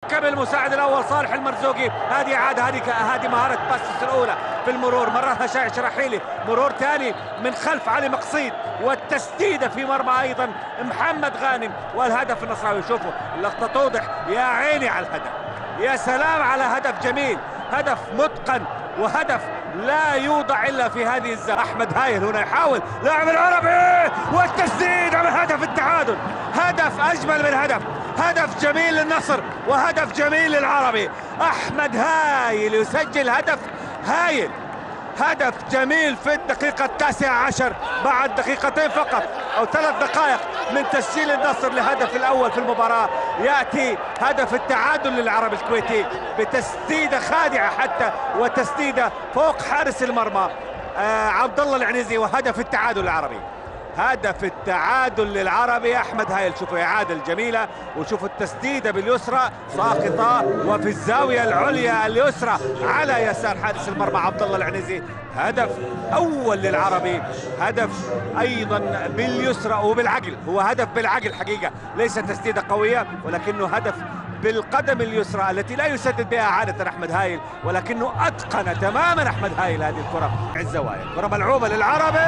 كمل المساعد الاول صالح المرزوقي. هذه اعاده، هذه مهاره باسس الاولى في المرور، مررها شاعش رحيلي، مرور ثاني من خلف علي مقصيد، والتسديده في مرمى ايضا محمد غانم، والهدف النصراوي. شوفوا اللقطه توضح، يا عيني على الهدف، يا سلام على هدف جميل، هدف متقن وهدف لا يوضع الا في هذه الزاويه. احمد هايل هنا يحاول لاعب العربي والتسديد على هدف التعادل، هدف اجمل من هدف جميل للنصر وهدف جميل للعربي. احمد هايل يسجل هدف هايل، هدف جميل في الدقيقة 19 بعد دقيقتين فقط أو 3 دقائق من تسجيل النصر لهدف الأول في المباراة. يأتي هدف التعادل للعربي الكويتي بتسديدة خادعة حتى، وتسديدة فوق حارس المرمى عبد الله العنزي، وهدف التعادل العربي. هدف التعادل للعربي احمد هايل. شوفوا اعاده الجميله، وشوفوا التسديده باليسرى ساقطه وفي الزاويه العليا اليسرى على يسار حارس المرمى عبد الله العنزي. هدف اول للعربي، هدف ايضا باليسرى وبالعقل، هو هدف بالعقل حقيقه، ليس تسديده قويه ولكنه هدف بالقدم اليسرى التي لا يسدد بها عادة أحمد هايل، ولكنه أتقن تماما أحمد هايل هذه الكرة في الزوايا. كرة ملعوبة للعربي،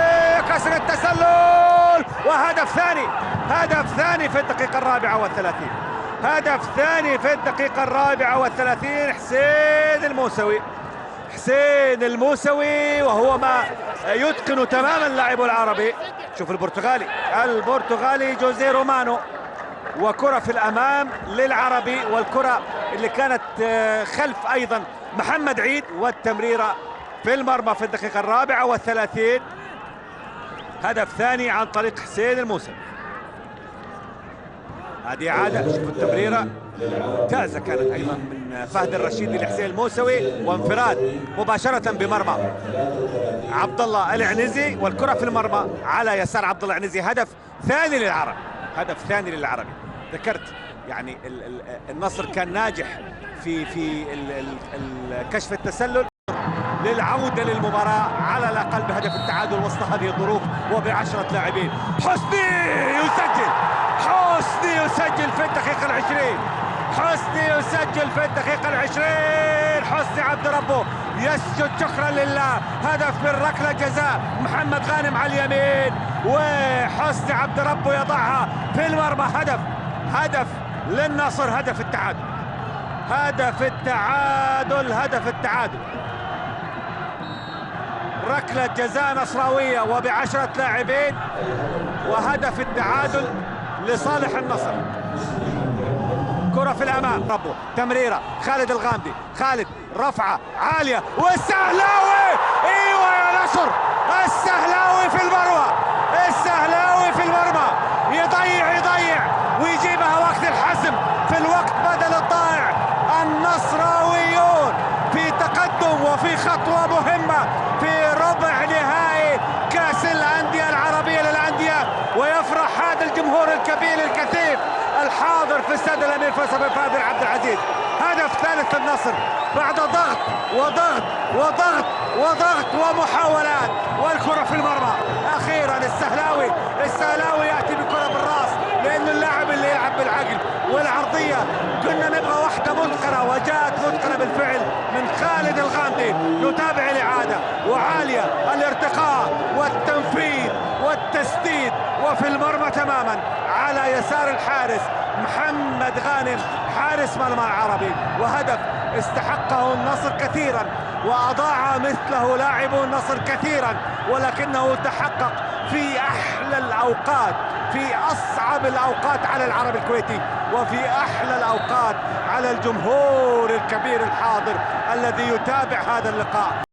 كسر التسلل، وهدف ثاني، هدف ثاني في الدقيقة 34، هدف ثاني في الدقيقة 34. حسين الموسوي وهو ما يتقن تماما لاعب العربي. شوف البرتغالي جوزيه رومانو، وكرة في الأمام للعربي، والكرة اللي كانت خلف أيضا محمد عيد، والتمريرة في المرمى في الدقيقة 34. هدف ثاني عن طريق حسين الموسوي. هذه إعادة، شوفوا التمريرة ممتازة كانت أيضا من فهد الرشيدي لحسين الموسوي، وانفراد مباشرة بمرمى عبد الله العنزي، والكرة في المرمى على يسار عبد الله العنزي. هدف ثاني للعربي. ذكرت يعني النصر كان ناجح في كشف التسلل للعودة للمباراة على الأقل بهدف التعادل وسط هذه الظروف وب10 لاعبين. حسني يسجل في الدقيقة 20، حسني عبد ربه يسجد شكرا لله. هدف من ركلة جزاء محمد غانم على اليمين، وحسني عبد ربه يضعها في المرمى. هدف للنصر، هدف التعادل، ركلة جزاء نصراوية وب10 لاعبين، وهدف التعادل لصالح النصر. كرة في الأمام، ربه تمريرة خالد الغامدي، خالد رفعة عالية، والسهلاوي، ايوه يا نصر، السهلاوي في المرمى، يضيع ويجيبها وقت الحسم، في الوقت بدل الضائع. النصراويون في تقدم وفي خطوة مهمة في ربع نهائي كأس الأندية العربية للأندية، ويفرح هذا الجمهور الكبير الكثيف الحاضر في استاد الأمير فيصل بن فهد عبد العزيز. هدف ثالث للنصر بعد ضغط ومحاولات، والكرة في المرمى. أخيرا السهلاوي يأتي بكرة بالراس، لأنه اللاعب اللي يلعب بالعقل والعرضية. كنا نبغى واحدة متقنة، وجاءت متقنة بالفعل من خالد الغامدي. نتابع الإعادة، وعالية الارتقاء والتنفيذ والتسديد، وفي المرمى تماما على يسار الحارس محمد غانم حارس مرمى العربي. وهدف استحقه النصر كثيرا، وأضاع مثله لاعبو النصر كثيرا، ولكنه تحقق في أحلى الأوقات، في أصعب الأوقات على العربي الكويتي، وفي أحلى الأوقات على الجمهور الكبير الحاضر الذي يتابع هذا اللقاء.